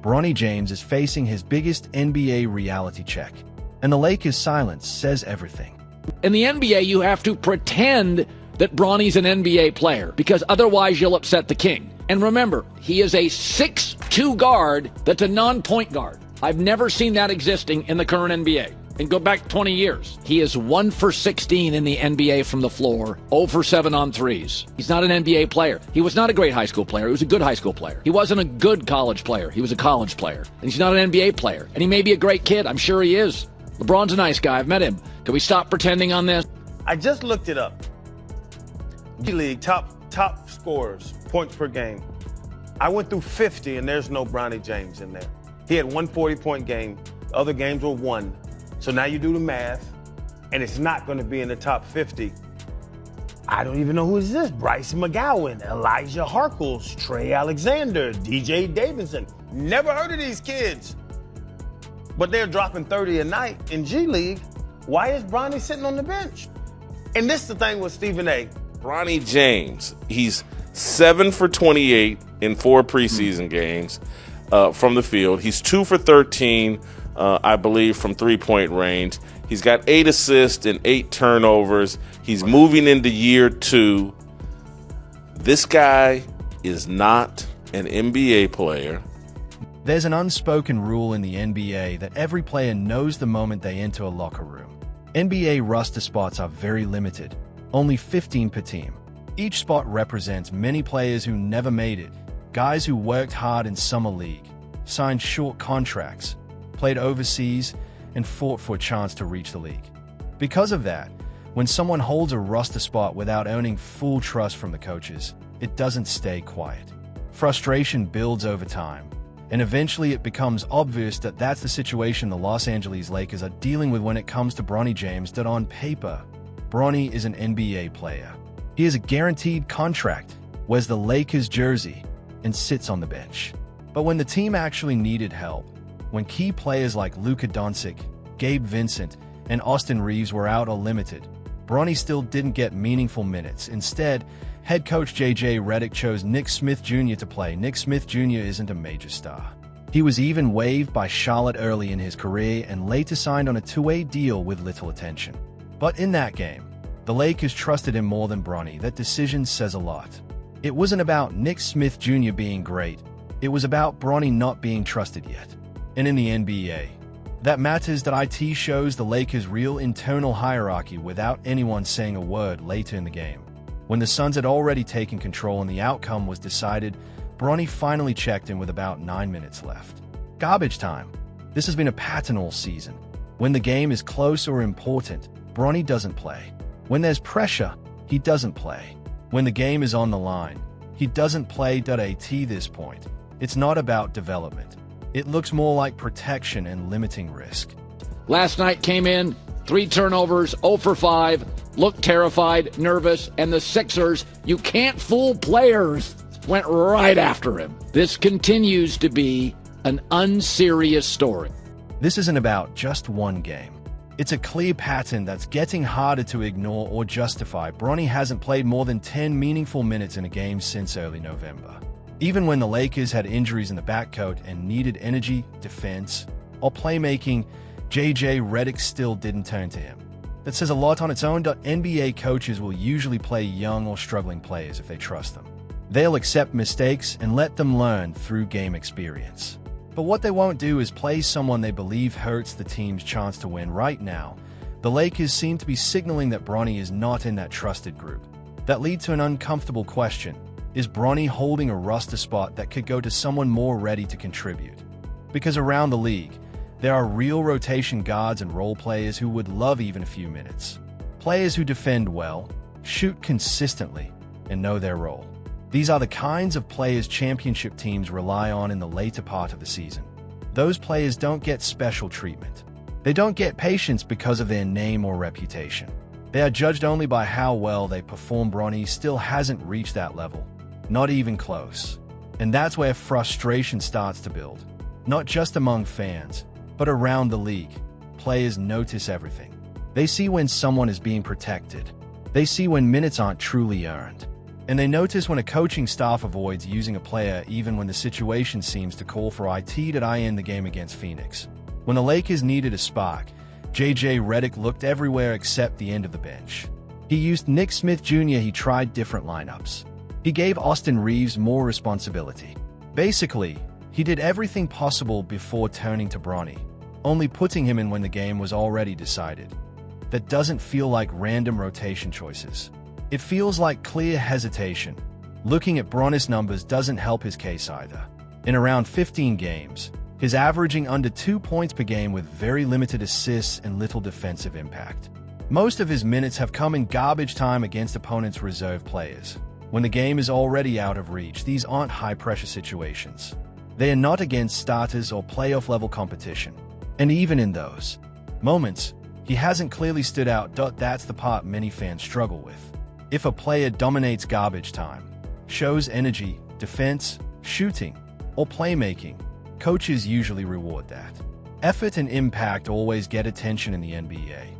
Bronny James is facing his biggest NBA reality check, and the Lakers' silence says everything. In the NBA, you have to pretend that Bronny's an NBA player, because otherwise you'll upset the king. And remember, he is a 6'2" guard that's a non-point guard. I've never seen that existing in the current NBA. And go back 20 years. He is 1 for 16 in the NBA from the floor, 0 for 7 on threes. He's not an NBA player. He was not a great high school player. He was a good high school player. He wasn't a good college player. He was a college player. And he's not an NBA player. And he may be a great kid. I'm sure he is. LeBron's a nice guy. I've met him. Can we stop pretending on this? I just looked it up. G-League top scorers, points per game. I went through 50, and there's no Bronny James in there. He had 140-point game. The other games were 1. So now you do the math, and it's not going to be in the top 50. I don't even know who is this. Bryce McGowan, Elijah Harkles, Trey Alexander, DJ Davidson. Never heard of these kids. But they're dropping 30 a night in G League. Why is Bronny sitting on the bench? And this is the thing with Stephen A. Bronny James, he's 7 for 28 in 4 preseason games from the field. He's 2 for 13, I believe, from three-point range. He's got 8 assists and 8 turnovers. He's moving into year 2. This guy is not an NBA player. There's an unspoken rule in the NBA that every player knows the moment they enter a locker room. NBA roster spots are very limited, only 15 per team. Each spot represents many players who never made it, guys who worked hard in summer league, signed short contracts, played overseas, and fought for a chance to reach the league. Because of that, when someone holds a roster spot without earning full trust from the coaches, it doesn't stay quiet. Frustration builds over time, and eventually it becomes obvious that that's the situation the Los Angeles Lakers are dealing with when it comes to Bronny James. That on paper, Bronny is an NBA player. He has a guaranteed contract, wears the Lakers jersey, and sits on the bench. But when the team actually needed help, when key players like Luka Doncic, Gabe Vincent, and Austin Reeves were out or limited, Bronny still didn't get meaningful minutes. Instead, head coach J.J. Redick chose Nick Smith Jr. to play. Nick Smith Jr. isn't a major star. He was even waived by Charlotte early in his career and later signed on a two-way deal with little attention. But in that game, the Lakers trusted him more than Bronny. That decision says a lot. It wasn't about Nick Smith Jr. being great. It was about Bronny not being trusted yet. And in the NBA, that matters. That it shows the Lakers' real internal hierarchy without anyone saying a word later in the game. When the Suns had already taken control and the outcome was decided, Bronny finally checked in with about 9 minutes left. Garbage time. This has been a pattern all season. When the game is close or important, Bronny doesn't play. When there's pressure, he doesn't play. When the game is on the line, he doesn't play. At this point, it's not about development. It looks more like protection and limiting risk. Last night came in, 3 turnovers, 0 for 5, looked terrified, nervous, and the Sixers, you can't fool players, went right after him. This continues to be an unserious story. This isn't about just one game. It's a clear pattern that's getting harder to ignore or justify. Bronny hasn't played more than 10 meaningful minutes in a game since early November. Even when the Lakers had injuries in the backcourt and needed energy, defense, or playmaking, J.J. Redick still didn't turn to him. That says a lot on its own. NBA coaches will usually play young or struggling players if they trust them. They'll accept mistakes and let them learn through game experience. But what they won't do is play someone they believe hurts the team's chance to win. Right now, the Lakers seem to be signaling that Bronny is not in that trusted group. That leads to an uncomfortable question. Is Bronny holding a roster spot that could go to someone more ready to contribute? Because around the league, there are real rotation guards and role players who would love even a few minutes. Players who defend well, shoot consistently, and know their role. These are the kinds of players championship teams rely on in the later part of the season. Those players don't get special treatment. They don't get patience because of their name or reputation. They are judged only by how well they perform. Bronny still hasn't reached that level. Not even close. And that's where frustration starts to build. Not just among fans, but around the league. Players notice everything. They see when someone is being protected. They see when minutes aren't truly earned. And they notice when a coaching staff avoids using a player even when the situation seems to call for it to end the game against Phoenix. When the Lakers needed a spark, J.J. Redick looked everywhere except the end of the bench. He used Nick Smith Jr. He tried different lineups. He gave Austin Reeves more responsibility. Basically, he did everything possible before turning to Bronny, only putting him in when the game was already decided. That doesn't feel like random rotation choices. It feels like clear hesitation. Looking at Bronny's numbers doesn't help his case either. In around 15 games, he's averaging under 2 points per game with very limited assists and little defensive impact. Most of his minutes have come in garbage time against opponents' reserve players. When the game is already out of reach, these aren't high-pressure situations. They are not against starters or playoff-level competition. And even in those moments, he hasn't clearly stood out. That's the part many fans struggle with. If a player dominates garbage time, shows energy, defense, shooting, or playmaking, coaches usually reward that. Effort and impact always get attention in the NBA.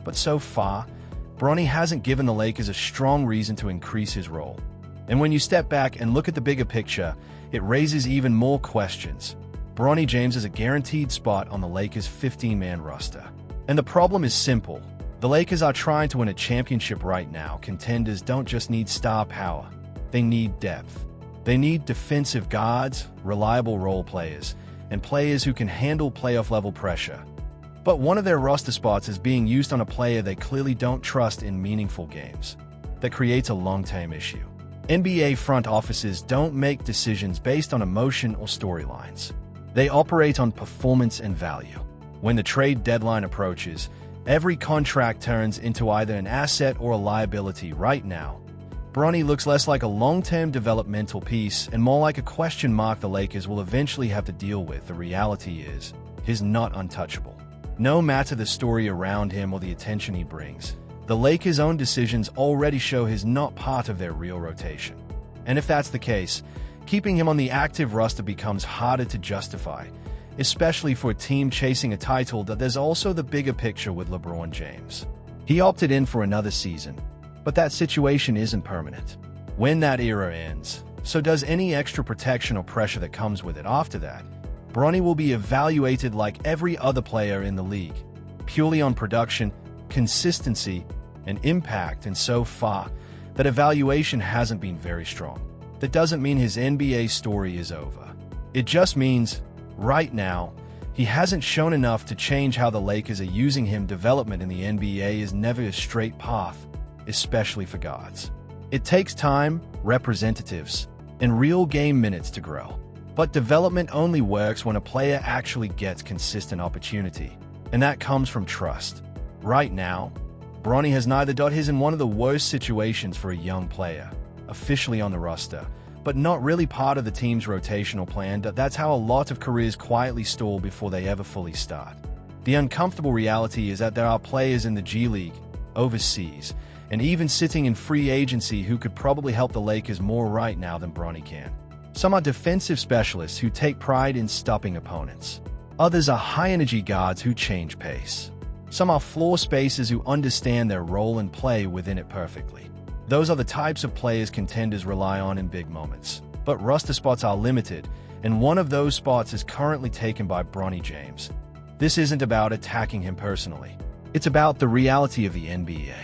But so far, Bronny hasn't given the Lakers a strong reason to increase his role. And when you step back and look at the bigger picture, it raises even more questions. Bronny James is a guaranteed spot on the Lakers' 15-man roster. And the problem is simple. The Lakers are trying to win a championship right now. Contenders don't just need star power. They need depth. They need defensive guards, reliable role players, and players who can handle playoff-level pressure. But one of their roster spots is being used on a player they clearly don't trust in meaningful games. That creates a long-term issue. NBA front offices don't make decisions based on emotion or storylines. They operate on performance and value. When the trade deadline approaches, every contract turns into either an asset or a liability. Right now, Bronny looks less like a long-term developmental piece and more like a question mark the Lakers will eventually have to deal with. The reality is, he's not untouchable. No matter the story around him or the attention he brings, the Lakers' own decisions already show he's not part of their real rotation. And if that's the case, keeping him on the active roster becomes harder to justify, especially for a team chasing a title. That there's also the bigger picture with LeBron James. He opted in for another season, but that situation isn't permanent. When that era ends, so does any extra protection or pressure that comes with it. After that, Bronny will be evaluated like every other player in the league, purely on production, consistency, and impact, and so far, that evaluation hasn't been very strong. That doesn't mean his NBA story is over. It just means, right now, he hasn't shown enough to change how the Lakers are using him. Development in the NBA is never a straight path, especially for guards. It takes time, representatives, and real game minutes to grow. But development only works when a player actually gets consistent opportunity, and that comes from trust. Right now, Bronny has neither. He's in one of the worst situations for a young player, officially on the roster, but not really part of the team's rotational plan. That's how a lot of careers quietly stall before they ever fully start. The uncomfortable reality is that there are players in the G League, overseas, and even sitting in free agency who could probably help the Lakers more right now than Bronny can. Some are defensive specialists who take pride in stopping opponents. Others are high-energy guards who change pace. Some are floor spacers who understand their role and play within it perfectly. Those are the types of players contenders rely on in big moments. But roster spots are limited, and one of those spots is currently taken by Bronny James. This isn't about attacking him personally. It's about the reality of the NBA.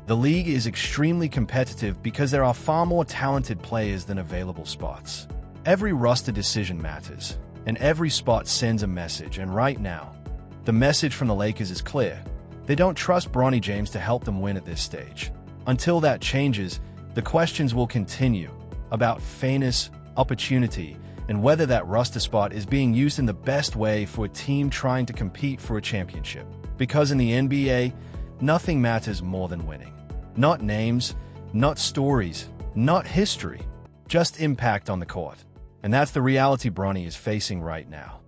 The league is extremely competitive because there are far more talented players than available spots. Every roster decision matters, and every spot sends a message, and right now, the message from the Lakers is clear. They don't trust Bronny James to help them win at this stage. Until that changes, the questions will continue about fairness, opportunity, and whether that roster spot is being used in the best way for a team trying to compete for a championship. Because in the NBA, nothing matters more than winning. Not names, not stories, not history, just impact on the court. And that's the reality Bronny is facing right now.